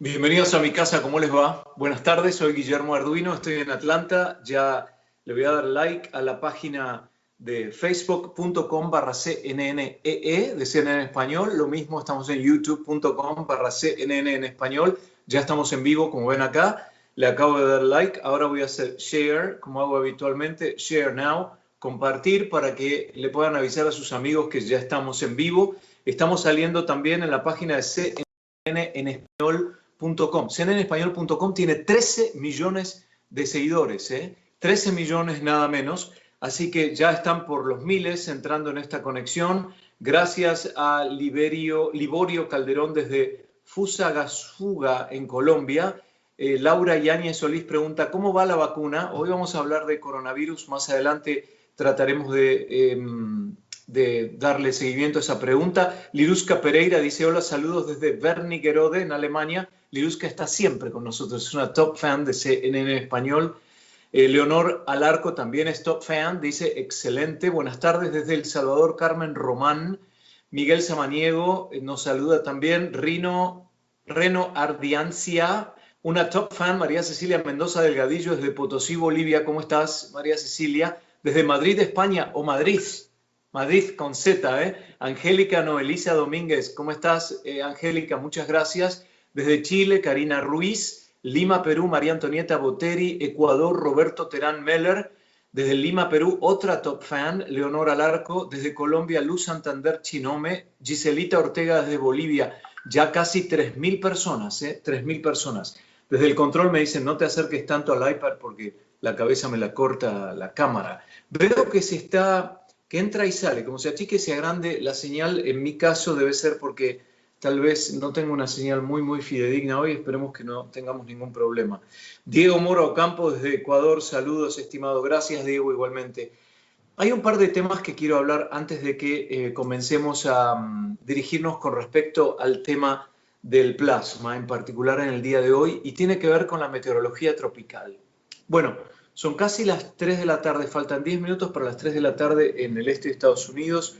Bienvenidos a mi casa, ¿cómo les va? Buenas tardes, soy Guillermo Arduino, estoy en Atlanta. Ya le voy a dar like a la página de facebook.com/cnnee de CNN en español. Lo mismo estamos en youtube.com/CNN en español. Ya estamos en vivo, como ven acá. Le acabo de dar like. Ahora voy a hacer share, como hago habitualmente. Share now, compartir para que le puedan avisar a sus amigos que ya estamos en vivo. Estamos saliendo también en la página de CNN en español. CNNespañol.com tiene 13 millones de seguidores, 13 millones nada menos, así que ya están por los miles entrando en esta conexión. Gracias a Liborio Calderón desde Fusagasugá en Colombia. Laura Yáñez Solís pregunta, ¿cómo va la vacuna? Hoy vamos a hablar de coronavirus, más adelante trataremos de darle seguimiento a esa pregunta. Liruska Pereira dice, hola, saludos desde Wernigerode, en Alemania. Liruska está siempre con nosotros, es una top fan de CNN en español. Leonor Alarco también es top fan, dice, excelente. Buenas tardes desde El Salvador, Carmen Román. Miguel Samaniego nos saluda también. Reno Ardiancia, una top fan. María Cecilia Mendoza Delgadillo desde Potosí, Bolivia. ¿Cómo estás, María Cecilia? Desde Madrid, España, o Madrid con Z, Angélica Noelisa Domínguez, ¿cómo estás, Angélica? Muchas gracias. Desde Chile, Karina Ruiz. Lima, Perú, María Antonieta Boteri. Ecuador, Roberto Terán Meller. Desde Lima, Perú, otra top fan, Leonor Alarco. Desde Colombia, Luz Santander Chinome. Giselita Ortega desde Bolivia. Ya casi 3.000 personas, 3.000 personas. Desde el control me dicen, no te acerques tanto al iPad porque la cabeza me la corta la cámara. Veo que entra y sale, como se achique y se agrande la señal. En mi caso debe ser porque tal vez no tengo una señal muy fidedigna hoy. Esperemos que no tengamos ningún problema. Diego Mora Ocampo desde Ecuador, saludos, estimado. Gracias, Diego, igualmente. Hay un par de temas que quiero hablar antes de que comencemos a dirigirnos con respecto al tema del plasma, en particular en el día de hoy, y tiene que ver con la meteorología tropical. Bueno, son casi las 3 de la tarde, faltan 10 minutos para las 3 de la tarde en el este de Estados Unidos.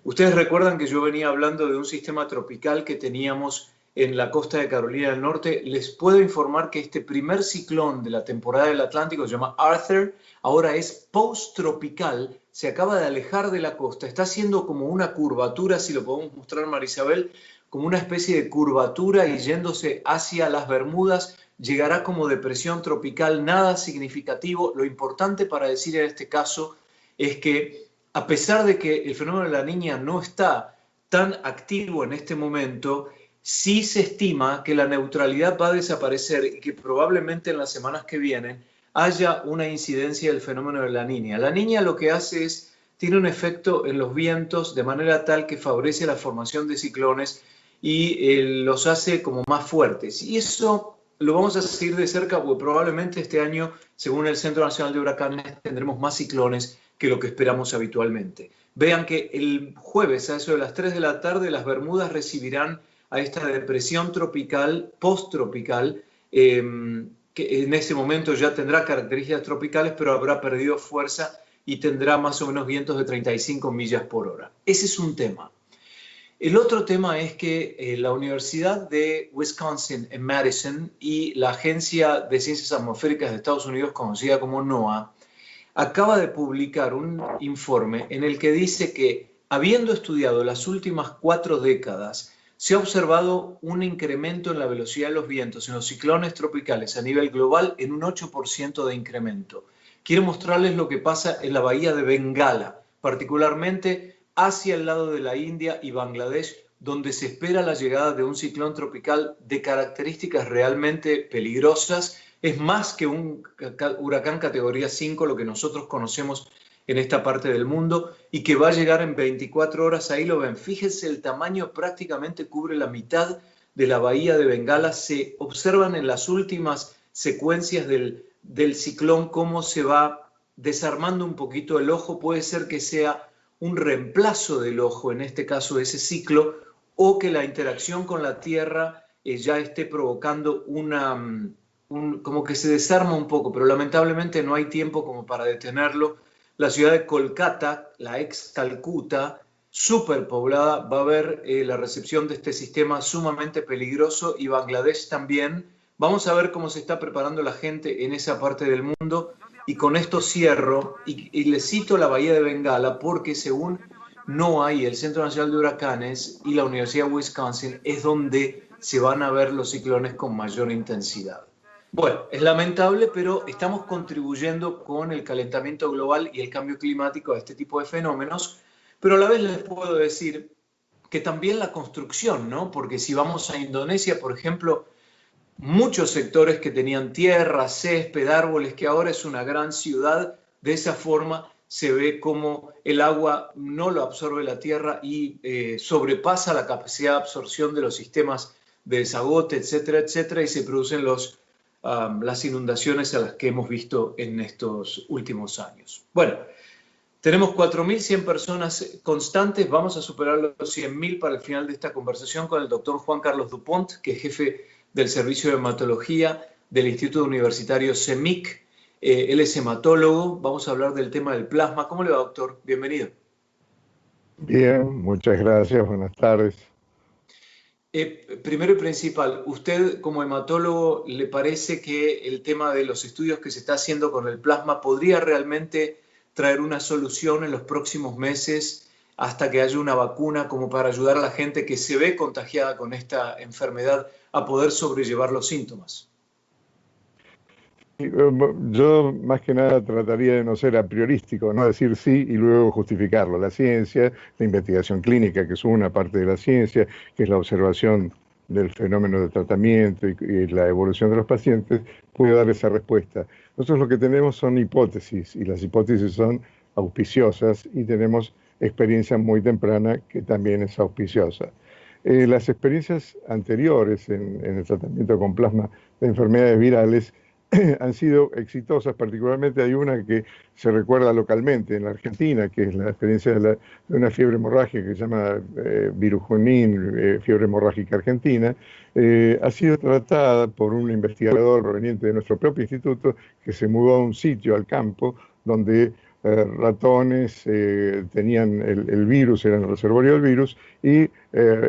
Ustedes recuerdan que yo venía hablando de un sistema tropical que teníamos en la costa de Carolina del Norte. Les puedo informar que este primer ciclón de la temporada del Atlántico se llama Arthur, ahora es post-tropical, se acaba de alejar de la costa, está haciendo como una curvatura, si lo podemos mostrar, Marisabel, como una especie de curvatura y yéndose hacia las Bermudas, llegará como depresión tropical, nada significativo. Lo importante para decir en este caso es que a pesar de que el fenómeno de la Niña no está tan activo en este momento, sí se estima que la neutralidad va a desaparecer y que probablemente en las semanas que vienen haya una incidencia del fenómeno de la Niña. La Niña lo que hace es, tiene un efecto en los vientos de manera tal que favorece la formación de ciclones y los hace como más fuertes. Y eso lo vamos a seguir de cerca porque probablemente este año, según el Centro Nacional de Huracanes, tendremos más ciclones que lo que esperamos habitualmente. Vean que el jueves, a eso de las 3 de la tarde, las Bermudas recibirán a esta depresión tropical, post-tropical, que en ese momento ya tendrá características tropicales, pero habrá perdido fuerza y tendrá más o menos vientos de 35 millas por hora. Ese es un tema. El otro tema es que la Universidad de Wisconsin en Madison y la Agencia de Ciencias Atmosféricas de Estados Unidos, conocida como NOAA, acaba de publicar un informe en el que dice que, habiendo estudiado las últimas 4 décadas, se ha observado un incremento en la velocidad de los vientos en los ciclones tropicales a nivel global en un 8% de incremento. Quiero mostrarles lo que pasa en la bahía de Bengala, particularmente hacia el lado de la India y Bangladesh, donde se espera la llegada de un ciclón tropical de características realmente peligrosas. Es más que un huracán categoría 5, lo que nosotros conocemos en esta parte del mundo, y que va a llegar en 24 horas. Ahí lo ven. Fíjense, el tamaño prácticamente cubre la mitad de la bahía de Bengala. Se observan en las últimas secuencias del ciclón cómo se va desarmando un poquito el ojo. Puede ser que sea un reemplazo del ojo, en este caso ese ciclo, o que la interacción con la Tierra ya esté provocando como que se desarma un poco, pero lamentablemente no hay tiempo como para detenerlo. La ciudad de Kolkata, la ex Calcuta, súper poblada, va a haber la recepción de este sistema sumamente peligroso y Bangladesh también. Vamos a ver cómo se está preparando la gente en esa parte del mundo y con esto cierro y le cito la Bahía de Bengala porque según NOAA, el Centro Nacional de Huracanes y la Universidad de Wisconsin es donde se van a ver los ciclones con mayor intensidad. Bueno, es lamentable, pero estamos contribuyendo con el calentamiento global y el cambio climático a este tipo de fenómenos, pero a la vez les puedo decir que también la construcción, ¿no? Porque si vamos a Indonesia, por ejemplo, muchos sectores que tenían tierra, césped, árboles, que ahora es una gran ciudad, de esa forma se ve como el agua no lo absorbe la tierra y sobrepasa la capacidad de absorción de los sistemas de desagote, etcétera, etcétera, y se producen las inundaciones a las que hemos visto en estos últimos años. Bueno, tenemos 4.100 personas constantes, vamos a superar los 100.000 para el final de esta conversación con el doctor Juan Carlos Dupont, que es jefe del Servicio de Hematología del Instituto Universitario CEMIC. Él es hematólogo, vamos a hablar del tema del plasma. ¿Cómo le va, doctor? Bienvenido. Bien, muchas gracias, buenas tardes. Primero y principal, ¿usted como hematólogo le parece que el tema de los estudios que se está haciendo con el plasma podría realmente traer una solución en los próximos meses hasta que haya una vacuna como para ayudar a la gente que se ve contagiada con esta enfermedad a poder sobrellevar los síntomas? Yo más que nada trataría de no ser a priorístico, no decir sí y luego justificarlo. La ciencia, la investigación clínica, que es una parte de la ciencia, que es la observación del fenómeno de tratamiento y la evolución de los pacientes, puede dar esa respuesta. Nosotros lo que tenemos son hipótesis y las hipótesis son auspiciosas y tenemos experiencia muy temprana que también es auspiciosa. Las experiencias anteriores en el tratamiento con plasma de enfermedades virales han sido exitosas, particularmente hay una que se recuerda localmente en la Argentina, que es la experiencia de una fiebre hemorrágica que se llama virus Junín, fiebre hemorrágica argentina. Ha sido tratada por un investigador proveniente de nuestro propio instituto que se mudó a un sitio, al campo, donde ratones tenían el virus, eran el reservorio del virus, y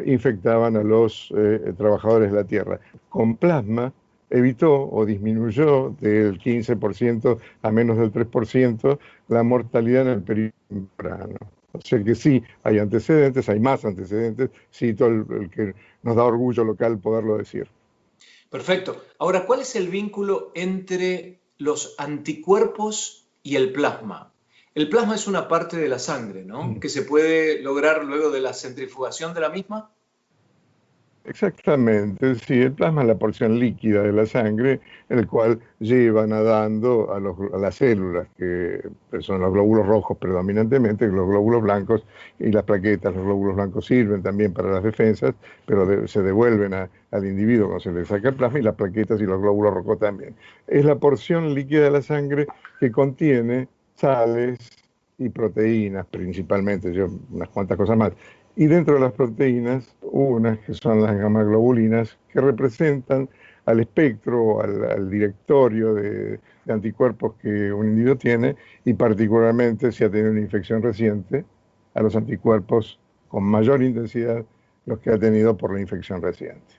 infectaban a los trabajadores de la tierra. Con plasma evitó o disminuyó del 15% a menos del 3% la mortalidad en el periodo temprano. O sea que sí, hay antecedentes, hay más antecedentes, sí, todo el que nos da orgullo local poderlo decir. Perfecto. Ahora, ¿cuál es el vínculo entre los anticuerpos y el plasma? El plasma es una parte de la sangre, ¿no? Que se puede lograr luego de la centrifugación de la misma. Exactamente, sí, el plasma es la porción líquida de la sangre, el cual lleva nadando a las células, que son los glóbulos rojos predominantemente, los glóbulos blancos y las plaquetas. Los glóbulos blancos sirven también para las defensas, pero se devuelven al individuo cuando se le saca el plasma, y las plaquetas y los glóbulos rojos también. Es la porción líquida de la sangre que contiene sales y proteínas principalmente, unas cuantas cosas más. Y dentro de las proteínas, unas que son las gamaglobulinas, que representan al espectro, al directorio de anticuerpos que un individuo tiene, y particularmente si ha tenido una infección reciente, a los anticuerpos con mayor intensidad, los que ha tenido por la infección reciente.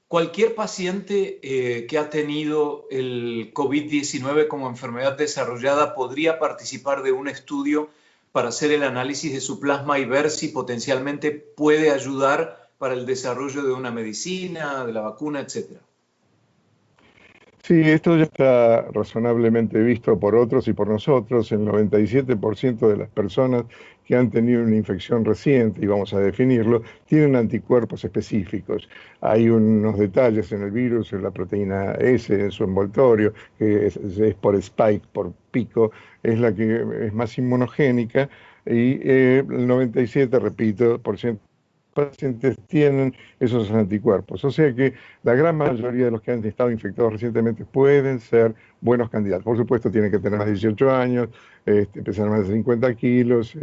Cualquier paciente que ha tenido el COVID-19 como enfermedad desarrollada podría participar de un estudio para hacer el análisis de su plasma y ver si potencialmente puede ayudar para el desarrollo de una medicina, de la vacuna, etc. Sí, esto ya está razonablemente visto por otros y por nosotros. El 97% de las personas que han tenido una infección reciente, y vamos a definirlo, tienen anticuerpos específicos. Hay unos detalles en el virus, en la proteína S, en su envoltorio, que es por spike, por pico, es la que es más inmunogénica, y el 97, repito, por ciento pacientes tienen esos anticuerpos. O sea que la gran mayoría de los que han estado infectados recientemente pueden ser buenos candidatos. Por supuesto, tienen que tener más de 18 años, pesar más de 50 kilos,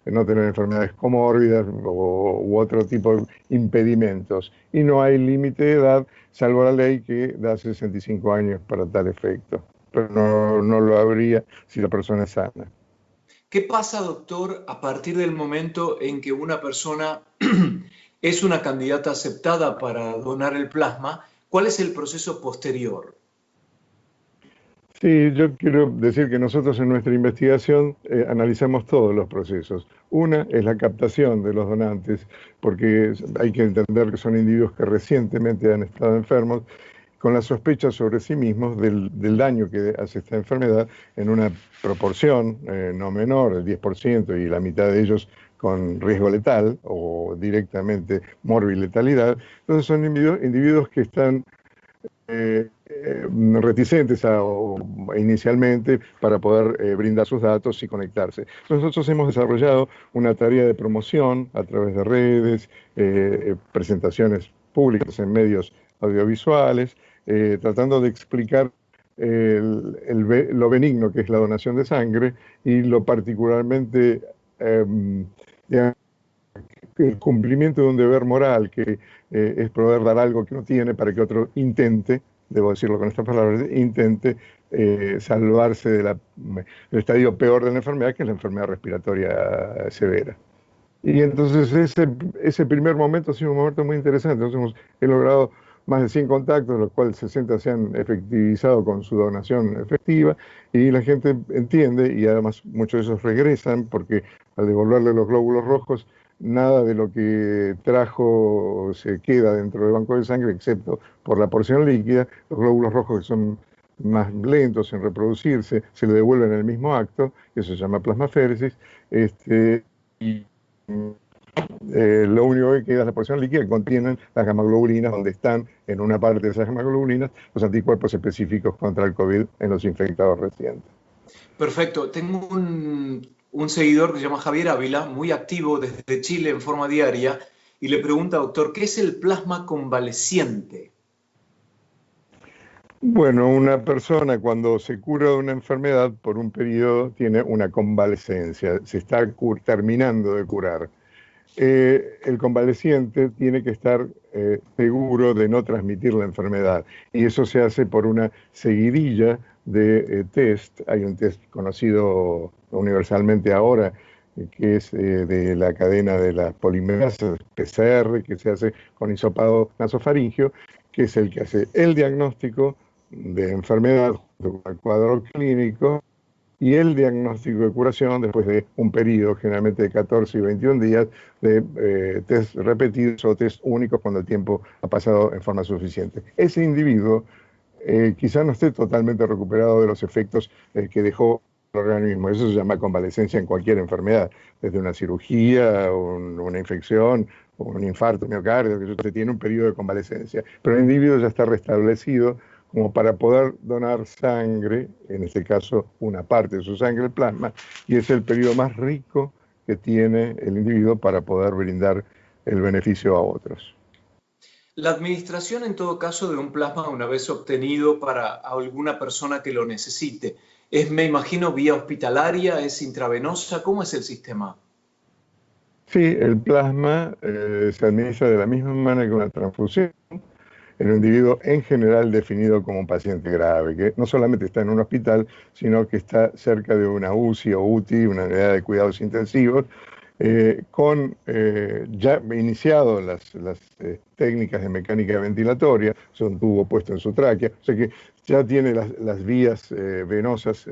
no tener enfermedades comórbidas u otro tipo de impedimentos. Y no hay límite de edad, salvo la ley que da 65 años para tal efecto. Pero no lo habría si la persona es sana. ¿Qué pasa, doctor, a partir del momento en que una persona es una candidata aceptada para donar el plasma? ¿Cuál es el proceso posterior? Sí, yo quiero decir que nosotros en nuestra investigación analizamos todos los procesos. Una es la captación de los donantes, porque hay que entender que son individuos que recientemente han estado enfermos con la sospecha sobre sí mismos del daño que hace esta enfermedad en una proporción no menor, el 10%, y la mitad de ellos con riesgo letal o directamente morbi-letalidad. Entonces son individuos que están reticentes inicialmente para poder brindar sus datos y conectarse. Nosotros hemos desarrollado una tarea de promoción a través de redes, presentaciones públicas en medios audiovisuales, tratando de explicar lo benigno que es la donación de sangre y lo particularmente el cumplimiento de un deber moral, que es poder dar algo que no tiene para que otro intente, debo decirlo con estas palabras, intente salvarse del estadio peor de la enfermedad, que es la enfermedad respiratoria severa. Y entonces ese primer momento ha sido un momento muy interesante. Entonces he logrado más de 100 contactos, de los cuales 60 se han efectivizado con su donación efectiva, y la gente entiende, y además muchos de esos regresan, porque al devolverle los glóbulos rojos, nada de lo que trajo se queda dentro del banco de sangre, excepto por la porción líquida. Los glóbulos rojos, que son más lentos en reproducirse, se le devuelven en el mismo acto, que se llama plasmaféresis, y lo único que queda es la porción líquida, que contienen las gamaglobulinas, donde están en una parte de esas gamaglobulinas los anticuerpos específicos contra el COVID en los infectados recientes. Perfecto. Tengo un seguidor que se llama Javier Ávila, muy activo desde Chile en forma diaria, y le pregunta, doctor, ¿qué es el plasma convaleciente? Bueno, una persona cuando se cura de una enfermedad por un periodo tiene una convalecencia, se está terminando de curar. El convaleciente tiene que estar seguro de no transmitir la enfermedad, y eso se hace por una seguidilla de test. Hay un test conocido universalmente ahora, que es de la cadena de las polimerasas PCR, que se hace con hisopado nasofaringio, que es el que hace el diagnóstico de enfermedad junto con el cuadro clínico y el diagnóstico de curación después de un periodo generalmente de 14 y 21 días de test repetidos o test únicos cuando el tiempo ha pasado en forma suficiente. Ese individuo quizá no esté totalmente recuperado de los efectos que dejó el organismo. Eso se llama convalecencia en cualquier enfermedad, desde una cirugía, una infección, o un infarto miocardio, que se tiene un periodo de convalecencia. Pero el individuo ya está restablecido como para poder donar sangre, en este caso una parte de su sangre, el plasma, y es el periodo más rico que tiene el individuo para poder brindar el beneficio a otros. La administración, en todo caso, de un plasma una vez obtenido para alguna persona que lo necesite, ¿es, me imagino, vía hospitalaria, es intravenosa? ¿Cómo es el sistema? Sí, el plasma se administra de la misma manera que una transfusión en un individuo en general definido como un paciente grave, que no solamente está en un hospital, sino que está cerca de una UCI o UTI, una unidad de cuidados intensivos, ya iniciado las técnicas de mecánica ventilatoria, son tubo puesto en su tráquea, o sea que ya tiene las vías venosas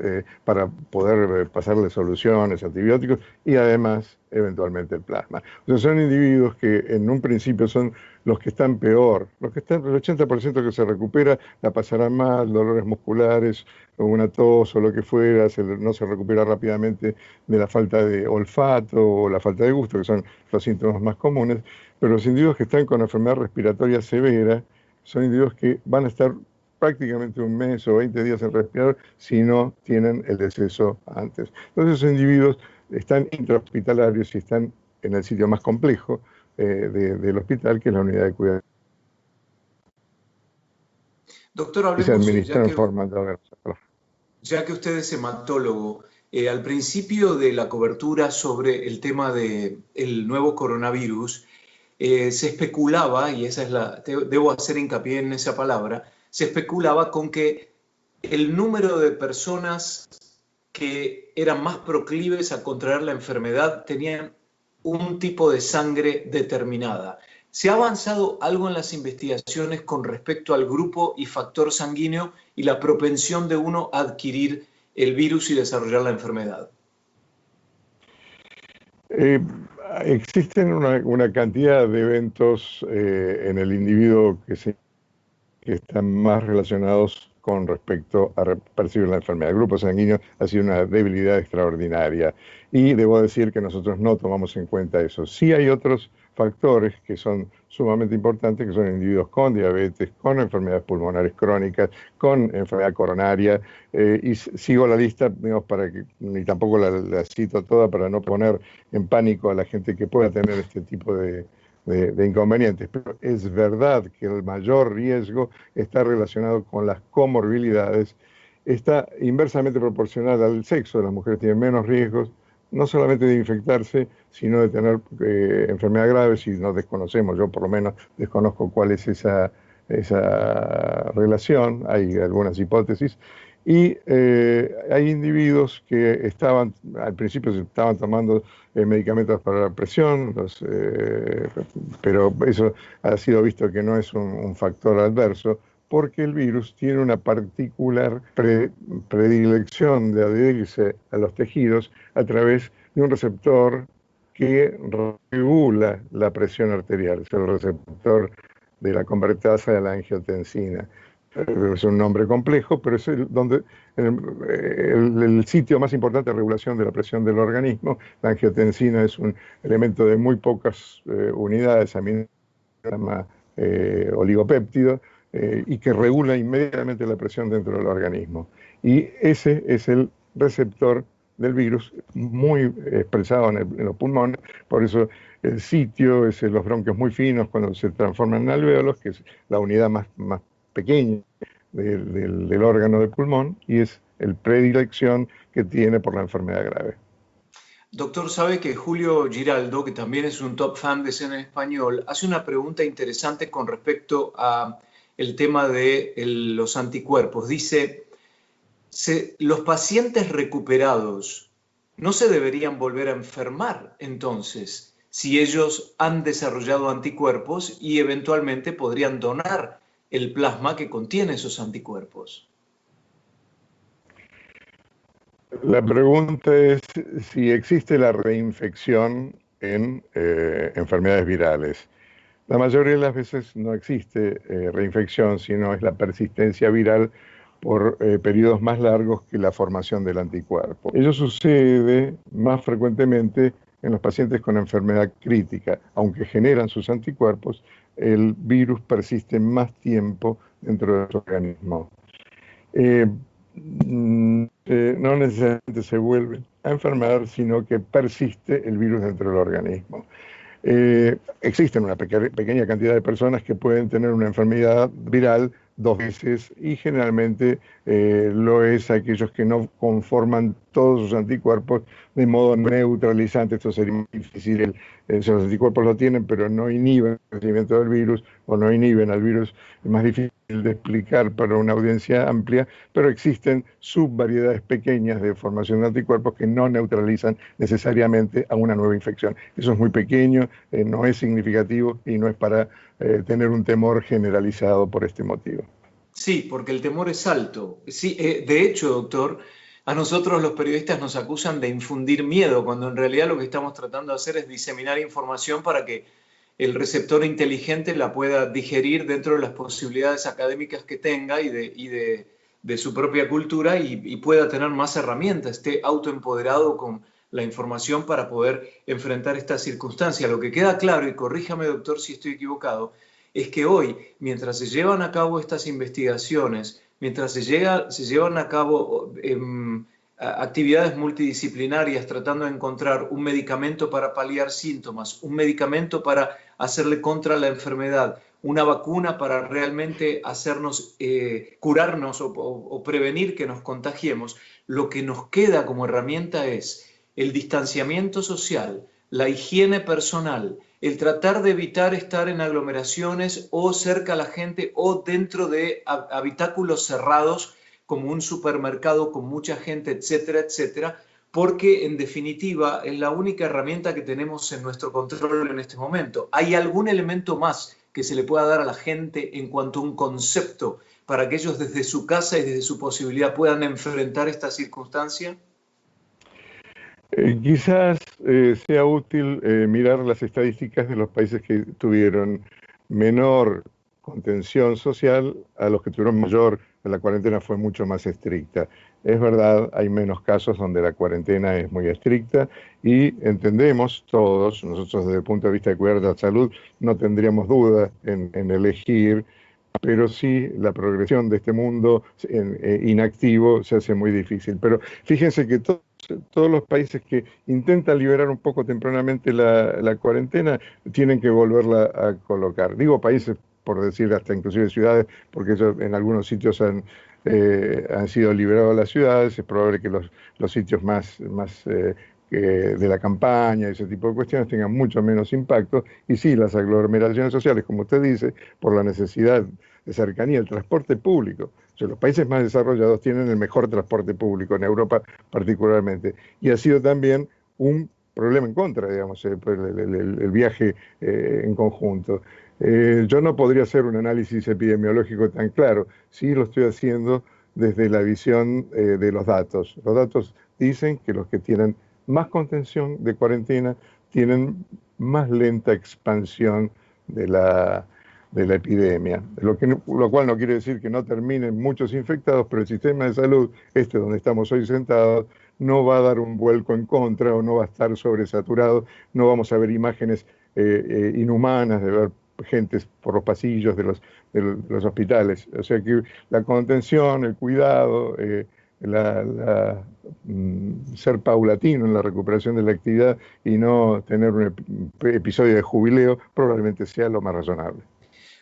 para poder pasarle soluciones, antibióticos y además eventualmente el plasma. O sea, son individuos que en un principio son los que están peor, el 80% que se recupera la pasará mal, dolores musculares, o una tos o lo que fuera, no se recupera rápidamente de la falta de olfato o la falta de gusto, que son los síntomas más comunes, pero los individuos que están con enfermedad respiratoria severa son individuos que van a estar prácticamente un mes o 20 días en respirador si no tienen el deceso antes. Entonces esos individuos están intrahospitalarios y están en el sitio más complejo del hospital, que es la unidad de cuidado. Doctor, Y se hablemos, administra en forma de... ya que usted es hematólogo, al principio de la cobertura sobre el tema del nuevo coronavirus, se especulaba, y esa es debo hacer hincapié en esa palabra, se especulaba con que el número de personas que eran más proclives a contraer la enfermedad tenían un tipo de sangre determinada. ¿Se ha avanzado algo en las investigaciones con respecto al grupo y factor sanguíneo y la propensión de uno a adquirir el virus y desarrollar la enfermedad? Eh, Existen una cantidad de eventos en el individuo que están más relacionados con respecto a percibir la enfermedad. El grupo sanguíneo ha sido una debilidad extraordinaria y debo decir que nosotros no tomamos en cuenta eso. Sí hay otros factores que son sumamente importantes, que son individuos con diabetes, con enfermedades pulmonares crónicas, con enfermedad coronaria, y sigo la lista, digamos, para que, ni tampoco la cito toda para no poner en pánico a la gente que pueda tener este tipo de inconvenientes, pero es verdad que el mayor riesgo está relacionado con las comorbilidades, está inversamente proporcional al sexo. Las mujeres tienen menos riesgos, no solamente de infectarse, sino de tener enfermedad grave, si no desconocemos, yo por lo menos desconozco cuál es esa relación, hay algunas hipótesis, y hay individuos que al principio se estaban tomando medicamentos para la presión, pero eso ha sido visto que no es un factor adverso, porque el virus tiene una particular predilección de adherirse a los tejidos a través de un receptor que regula la presión arterial, es el receptor de la convertasa de la angiotensina. Es un nombre complejo, pero es el sitio más importante de regulación de la presión del organismo. La angiotensina es un elemento de muy pocas unidades, oligopéptido, y que regula inmediatamente la presión dentro del organismo. Y ese es el receptor del virus, muy expresado en los pulmones, por eso el sitio es en los bronquios muy finos cuando se transforman en alvéolos, que es la unidad más pequeña del órgano del pulmón, y es el predilección que tiene por la enfermedad grave. Doctor, sabe que Julio Giraldo, que también es un top fan de Cena en Español, hace una pregunta interesante con respecto a el tema de los anticuerpos. Dice, los pacientes recuperados no se deberían volver a enfermar entonces si ellos han desarrollado anticuerpos y eventualmente podrían donar el plasma que contiene esos anticuerpos. La pregunta es si existe la reinfección en enfermedades virales. La mayoría de las veces no existe reinfección, sino es la persistencia viral por periodos más largos que la formación del anticuerpo. Ello sucede más frecuentemente en los pacientes con enfermedad crítica. Aunque generan sus anticuerpos, el virus persiste más tiempo dentro de su organismo. No necesariamente se vuelven a enfermar, sino que persiste el virus dentro del organismo. Existen una pequeña cantidad de personas que pueden tener una enfermedad viral 2 veces y generalmente lo es aquellos que no conforman todos sus anticuerpos de modo neutralizante. Esto sería muy difícil, los anticuerpos lo tienen pero no inhiben el crecimiento del virus o no inhiben al virus. Es más difícil de explicar para una audiencia amplia, pero existen subvariedades pequeñas de formación de anticuerpos que no neutralizan necesariamente a una nueva infección. Eso es muy pequeño, no es significativo y no es para tener un temor generalizado por este motivo. Sí, porque el temor es alto. Sí, de hecho, doctor, a nosotros los periodistas nos acusan de infundir miedo, cuando en realidad lo que estamos tratando de hacer es diseminar información para que el receptor inteligente la pueda digerir dentro de las posibilidades académicas que tenga y de su propia cultura y pueda tener más herramientas, esté autoempoderado con la información para poder enfrentar esta circunstancia. Lo que queda claro, y corríjame doctor si estoy equivocado, es que hoy, mientras se llevan a cabo estas investigaciones, mientras se llevan a cabo actividades multidisciplinarias tratando de encontrar un medicamento para paliar síntomas, un medicamento para hacerle contra la enfermedad, una vacuna para realmente hacernos curarnos o prevenir que nos contagiemos, lo que nos queda como herramienta es el distanciamiento social, la higiene personal, el tratar de evitar estar en aglomeraciones o cerca a la gente o dentro de habitáculos cerrados como un supermercado con mucha gente, etcétera, etcétera, porque en definitiva es la única herramienta que tenemos en nuestro control en este momento. ¿Hay algún elemento más que se le pueda dar a la gente en cuanto a un concepto para que ellos desde su casa y desde su posibilidad puedan enfrentar esta circunstancia? Quizás sea útil mirar las estadísticas de los países que tuvieron menor contención social a los que tuvieron mayor. La cuarentena fue mucho más estricta. Es verdad, hay menos casos donde la cuarentena es muy estricta y entendemos todos, nosotros desde el punto de vista de cuidar la salud, no tendríamos duda en elegir, pero sí la progresión de este mundo inactivo se hace muy difícil. Pero fíjense que todos los países que intentan liberar un poco tempranamente la cuarentena tienen que volverla a colocar. Digo países, por decir hasta inclusive ciudades, porque ellos en algunos sitios han sido liberados las ciudades. Es probable que los sitios más de la campaña, ese tipo de cuestiones, tengan mucho menos impacto. Y sí, las aglomeraciones sociales, como usted dice, por la necesidad de cercanía, el transporte público. O sea, los países más desarrollados tienen el mejor transporte público, en Europa particularmente. Y ha sido también un problema en contra, digamos, el viaje en conjunto. Yo no podría hacer un análisis epidemiológico tan claro, sí lo estoy haciendo desde la visión de los datos. Los datos dicen que los que tienen más contención de cuarentena tienen más lenta expansión de la epidemia, lo cual no quiere decir que no terminen muchos infectados, pero el sistema de salud, donde estamos hoy sentados, no va a dar un vuelco en contra o no va a estar sobresaturado, no vamos a ver imágenes inhumanas de ver gente por los pasillos de los hospitales. O sea que la contención, el cuidado, ser paulatino en la recuperación de la actividad y no tener un episodio de jubileo probablemente sea lo más razonable.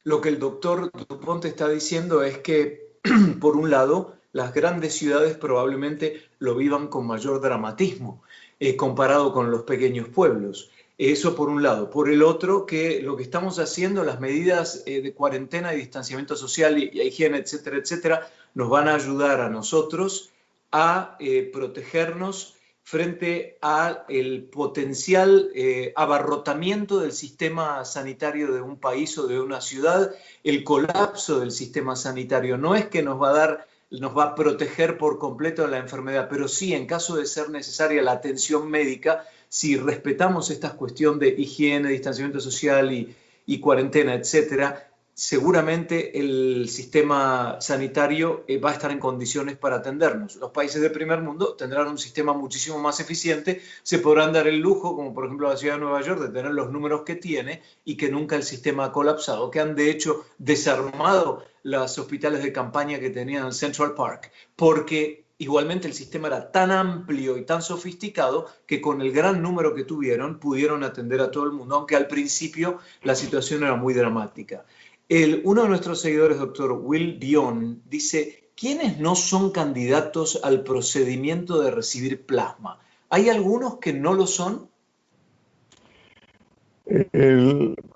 Lo que el doctor Dupont está diciendo es que, por un lado, las grandes ciudades probablemente lo vivan con mayor dramatismo comparado con los pequeños pueblos. Eso por un lado. Por el otro, que lo que estamos haciendo, las medidas de cuarentena y distanciamiento social y higiene, etcétera, etcétera, nos van a ayudar a nosotros a protegernos frente al potencial abarrotamiento del sistema sanitario de un país o de una ciudad, el colapso del sistema sanitario. No es que nos va a proteger por completo de la enfermedad, pero sí, en caso de ser necesaria la atención médica, si respetamos esta cuestión de higiene, distanciamiento social y cuarentena, etcétera, seguramente el sistema sanitario va a estar en condiciones para atendernos. Los países del primer mundo tendrán un sistema muchísimo más eficiente, se podrán dar el lujo, como por ejemplo la ciudad de Nueva York, de tener los números que tiene y que nunca el sistema ha colapsado, que han de hecho desarmado los hospitales de campaña que tenían en Central Park, porque igualmente el sistema era tan amplio y tan sofisticado que con el gran número que tuvieron pudieron atender a todo el mundo, aunque al principio la situación era muy dramática. Uno de nuestros seguidores, doctor Will Dion, dice, ¿quiénes no son candidatos al procedimiento de recibir plasma? ¿Hay algunos que no lo son?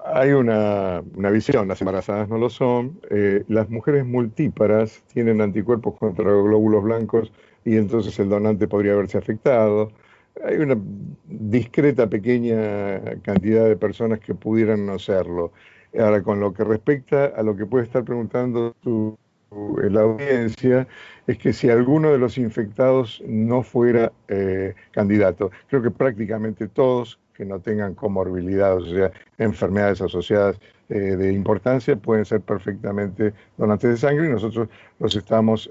Hay una visión, las embarazadas no lo son, las mujeres multíparas tienen anticuerpos contra los glóbulos blancos y entonces el donante podría verse afectado. Hay una discreta pequeña cantidad de personas que pudieran no serlo. Ahora, con lo que respecta a lo que puede estar preguntando la audiencia, es que si alguno de los infectados no fuera candidato, creo que prácticamente todos que no tengan comorbilidades, o sea, enfermedades asociadas de importancia, pueden ser perfectamente donantes de sangre y nosotros los estamos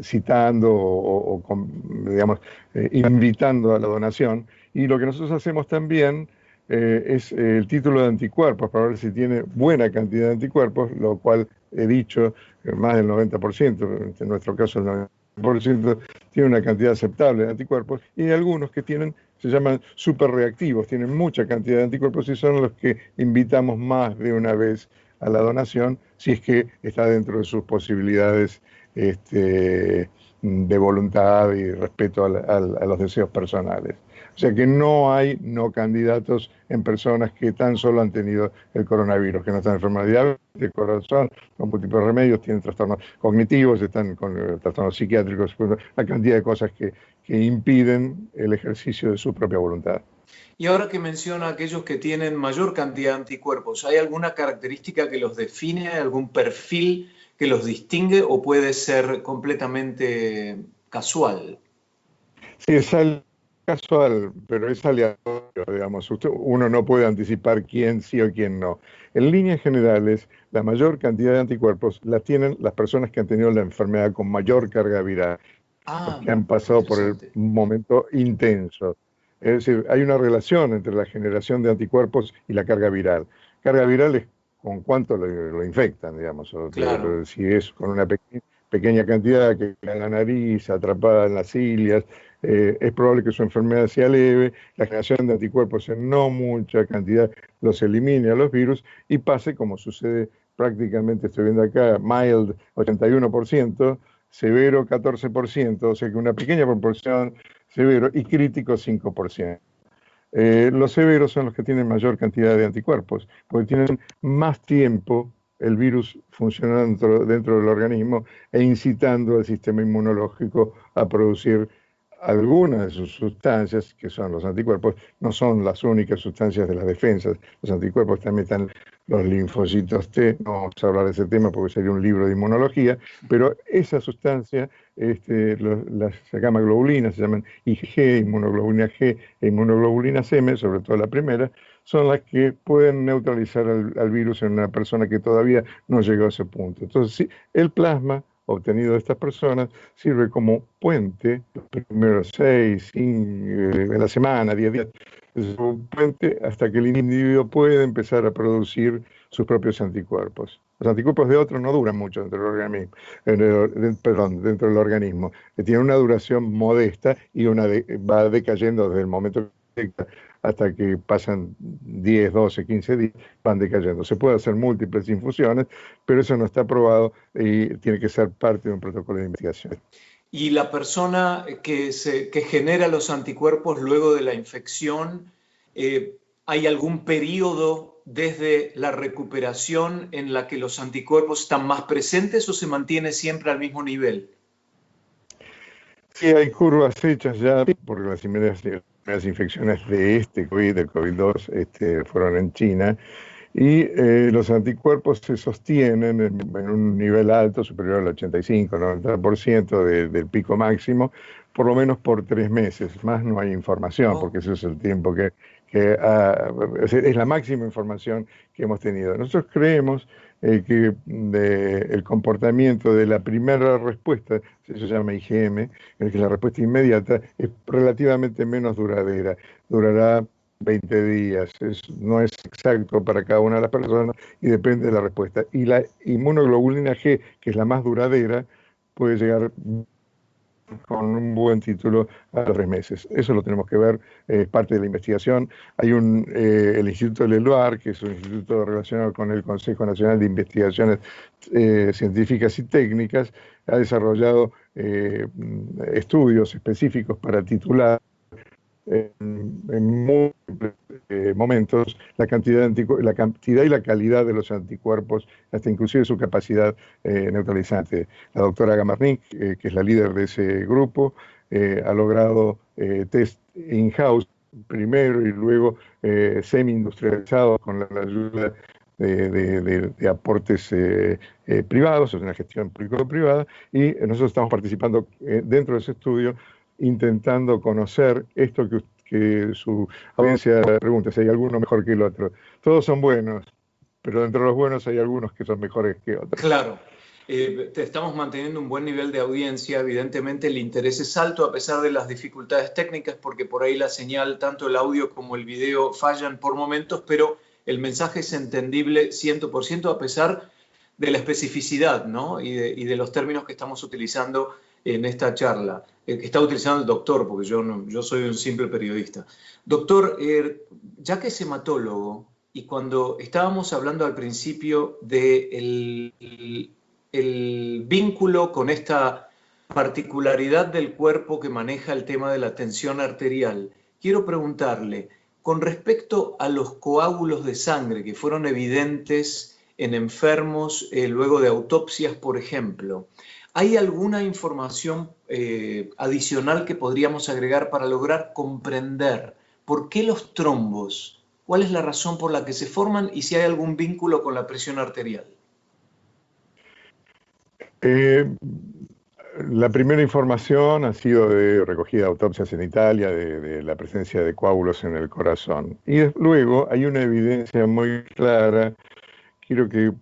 citando digamos, invitando a la donación. Y lo que nosotros hacemos también es el título de anticuerpos para ver si tiene buena cantidad de anticuerpos, lo cual he dicho, más del 90%, en nuestro caso el 90%, tiene una cantidad aceptable de anticuerpos, y hay algunos que se llaman superreactivos, tienen mucha cantidad de anticuerpos y son los que invitamos más de una vez a la donación, si es que está dentro de sus posibilidades de voluntad y respeto a los deseos personales. O sea que no hay no candidatos en personas que tan solo han tenido el coronavirus, que no están enfermas de diabetes, de corazón, con múltiples remedios, tienen trastornos cognitivos, están con trastornos psiquiátricos, una cantidad de cosas que impiden el ejercicio de su propia voluntad. Y ahora que menciona aquellos que tienen mayor cantidad de anticuerpos, ¿hay alguna característica que los define, algún perfil que los distingue o puede ser completamente casual? Sí, es algo casual, pero es aleatorio, digamos. Uno no puede anticipar quién sí o quién no. En líneas generales, la mayor cantidad de anticuerpos las tienen las personas que han tenido la enfermedad con mayor carga viral, los Ah, que han pasado por el interesante. momento intenso. Es decir, hay una relación entre la generación de anticuerpos y la carga viral. Carga viral es con cuánto lo infectan, digamos, Claro. si es con una pequeña cantidad que queda en la nariz, atrapada en las cilias, es probable que su enfermedad sea leve, la generación de anticuerpos en no mucha cantidad los elimine a los virus y pase como sucede prácticamente, estoy viendo acá, mild 81%, severo 14%, o sea que una pequeña proporción severo y crítico 5%. Los severos son los que tienen mayor cantidad de anticuerpos, porque tienen más tiempo el virus funcionando dentro del organismo e incitando al sistema inmunológico a producir algunas de sus sustancias, que son los anticuerpos, no son las únicas sustancias de las defensas. Los anticuerpos también están los linfocitos T, no vamos a hablar de ese tema porque sería un libro de inmunología, pero esa sustancia, las gamma globulinas, se llaman IgG, inmunoglobulina G e inmunoglobulinas M, sobre todo la primera, son las que pueden neutralizar al virus en una persona que todavía no llegó a ese punto. Entonces, sí, el plasma obtenido de estas personas sirve como puente, los primeros 6, de la semana, 10 días, es un puente hasta que el individuo puede empezar a producir sus propios anticuerpos. Los anticuerpos de otros no duran mucho dentro del organismo, dentro del organismo. Tienen una duración modesta y va decayendo desde el momento que hasta que pasan 10, 12, 15 días, van decayendo. Se puede hacer múltiples infusiones, pero eso no está probado y tiene que ser parte de un protocolo de investigación. Y la persona que genera los anticuerpos luego de la infección, ¿hay algún periodo desde la recuperación en la que los anticuerpos están más presentes o se mantiene siempre al mismo nivel? Sí, hay curvas hechas ya, porque las primeras infecciones de este COVID, del COVID-2, fueron en China, y los anticuerpos se sostienen en un nivel alto, superior al 85-90% del pico máximo, por lo menos por 3 meses. Más no hay información, Oh, porque ese es el tiempo es la máxima información que hemos tenido. Nosotros creemos que el comportamiento de la primera respuesta, eso se llama IgM, en el que la respuesta inmediata es relativamente menos duradera, durará 20 días, no es exacto para cada una de las personas y depende de la respuesta. Y la inmunoglobulina G, que es la más duradera, puede llegar con un buen título a los 3 meses. Eso lo tenemos que ver, es parte de la investigación. Hay el Instituto Leloir, que es un instituto relacionado con el Consejo Nacional de Investigaciones Científicas y Técnicas, ha desarrollado estudios específicos para titular en múltiples momentos la cantidad y la calidad de los anticuerpos, hasta inclusive su capacidad neutralizante. La doctora Gamarnik, que es la líder de ese grupo, ha logrado test in-house primero y luego semi-industrializados con la ayuda de aportes privados, es una gestión público-privada, y nosotros estamos participando dentro de ese estudio intentando conocer esto que su audiencia pregunta, si hay alguno mejor que el otro. Todos son buenos, pero dentro de los buenos hay algunos que son mejores que otros. claro. Te estamos manteniendo un buen nivel de audiencia. Evidentemente el interés es alto a pesar de las dificultades técnicas porque por ahí la señal, tanto el audio como el video fallan por momentos, pero el mensaje es entendible 100% a pesar de la especificidad, ¿no? Y de los términos que estamos utilizando en esta charla. Que está utilizando el doctor, porque yo, no, yo soy un simple periodista. Doctor, ya que es hematólogo, y cuando estábamos hablando al principio de el vínculo con esta particularidad del cuerpo que maneja el tema de la tensión arterial, quiero preguntarle, con respecto a los coágulos de sangre que fueron evidentes en enfermos luego de autopsias, por ejemplo, ¿hay alguna información adicional que podríamos agregar para lograr comprender por qué los trombos? ¿Cuál es la razón por la que se forman y si hay algún vínculo con la presión arterial? La primera información ha sido de recogida de autopsias en Italia, de la presencia de coágulos en el corazón. Y luego hay una evidencia muy clara. Quiero que,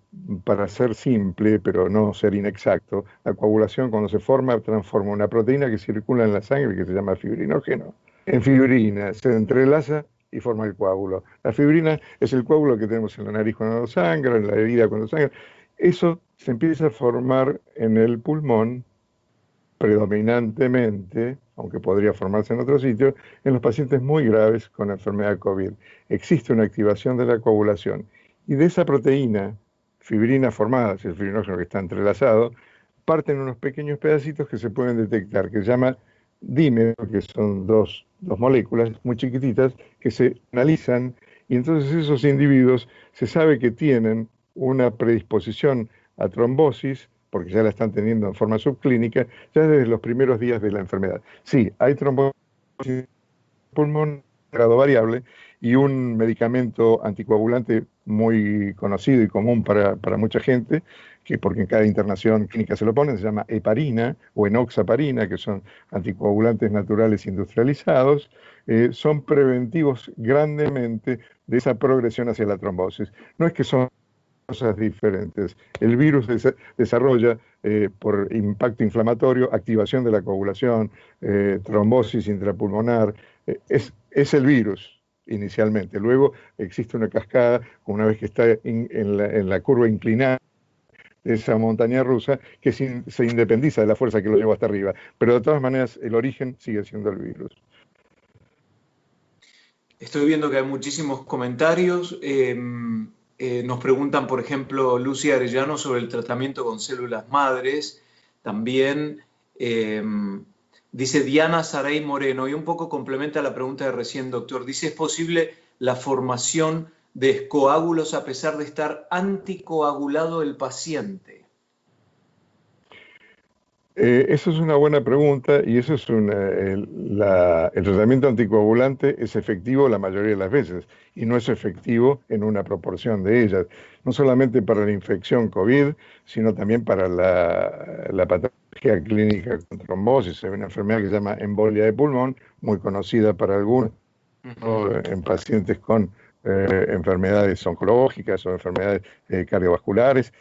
para ser simple, pero no ser inexacto, la coagulación cuando se forma transforma una proteína que circula en la sangre, que se llama fibrinógeno, en fibrina, se entrelaza y forma el coágulo. La fibrina es el coágulo que tenemos en la nariz cuando sangra, en la herida cuando sangra. Eso se empieza a formar en el pulmón predominantemente, aunque podría formarse en otro sitio, en los pacientes muy graves con enfermedad COVID. Existe una activación de la coagulación. Y de esa proteína, fibrina formada, si el fibrinógeno que está entrelazado, parten unos pequeños pedacitos que se pueden detectar, que se llama dímeros, que son dos moléculas muy chiquititas que se analizan, y entonces esos individuos se sabe que tienen una predisposición a trombosis, porque ya la están teniendo en forma subclínica, ya desde los primeros días de la enfermedad. Sí, hay trombosis pulmón, grado variable, y un medicamento anticoagulante muy conocido y común para mucha gente, que porque en cada internación clínica se lo ponen, se llama heparina o enoxaparina, que son anticoagulantes naturales industrializados, son preventivos grandemente de esa progresión hacia la trombosis. No es que son cosas diferentes. El virus desarrolla por impacto inflamatorio, activación de la coagulación, trombosis intrapulmonar. Es el virus inicialmente. Luego existe una cascada, una vez que está en la curva inclinada de esa montaña rusa, que se independiza de la fuerza que lo lleva hasta arriba. Pero de todas maneras, el origen sigue siendo el virus. Estoy viendo que hay muchísimos comentarios. Nos preguntan, por ejemplo, Lucy Arellano sobre el tratamiento con células madres. También dice Diana Saray Moreno, y un poco complementa la pregunta de recién, doctor. Dice, ¿es posible la formación de coágulos a pesar de estar anticoagulado el paciente? Eso es una buena pregunta, y eso es el tratamiento anticoagulante es efectivo la mayoría de las veces y no es efectivo en una proporción de ellas, no solamente para la infección COVID, sino también para la patología clínica con trombosis. Hay una enfermedad que se llama embolia de pulmón, muy conocida para algunos, en pacientes con enfermedades oncológicas o enfermedades cardiovasculares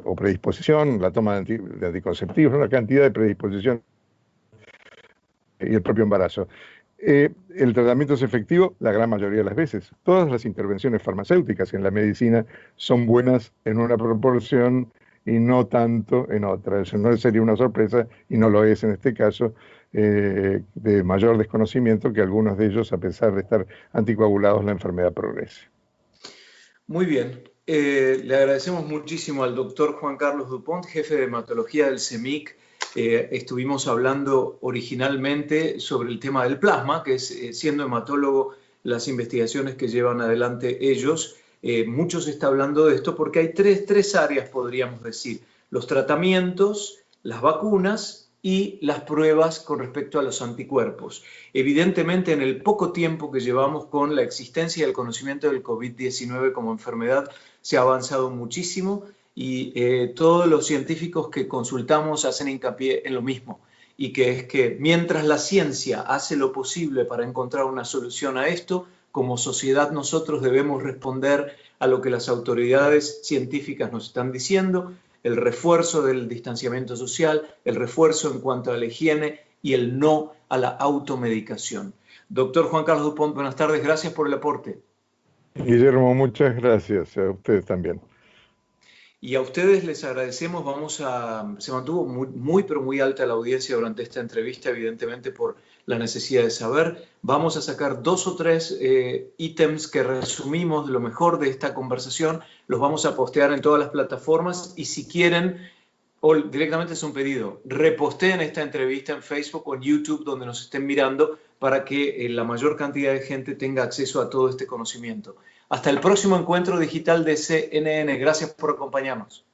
o predisposición, la toma de anticonceptivos, una cantidad de predisposición y el propio embarazo. El tratamiento es efectivo la gran mayoría de las veces. Todas las intervenciones farmacéuticas en la medicina son buenas en una proporción y no tanto en otra. Eso no sería una sorpresa, y no lo es en este caso, de mayor desconocimiento que algunos de ellos, a pesar de estar anticoagulados, la enfermedad progrese. Muy bien. Le agradecemos muchísimo al doctor Juan Carlos Dupont, jefe de hematología del CEMIC. Estuvimos hablando originalmente sobre el tema del plasma, que es, siendo hematólogo, las investigaciones que llevan adelante ellos. Mucho se está hablando de esto porque hay tres áreas, podríamos decir: los tratamientos, las vacunas y las pruebas con respecto a los anticuerpos. Evidentemente, en el poco tiempo que llevamos con la existencia y el conocimiento del COVID-19 como enfermedad, se ha avanzado muchísimo, y todos los científicos que consultamos hacen hincapié en lo mismo, y que es que mientras la ciencia hace lo posible para encontrar una solución a esto, como sociedad nosotros debemos responder a lo que las autoridades científicas nos están diciendo: el refuerzo del distanciamiento social, el refuerzo en cuanto a la higiene y el no a la automedicación. Doctor Juan Carlos Dupont, buenas tardes, gracias por el aporte. Guillermo, muchas gracias, a ustedes también. Y a ustedes les agradecemos. Se mantuvo muy, pero muy alta la audiencia durante esta entrevista, evidentemente por la necesidad de saber. Vamos a sacar 2 o 3 ítems que resumimos de lo mejor de esta conversación. Los vamos a postear en todas las plataformas, y si quieren, o directamente es un pedido, reposteen esta entrevista en Facebook o en YouTube, donde nos estén mirando, para que la mayor cantidad de gente tenga acceso a todo este conocimiento. Hasta el próximo encuentro digital de CNN. Gracias por acompañarnos.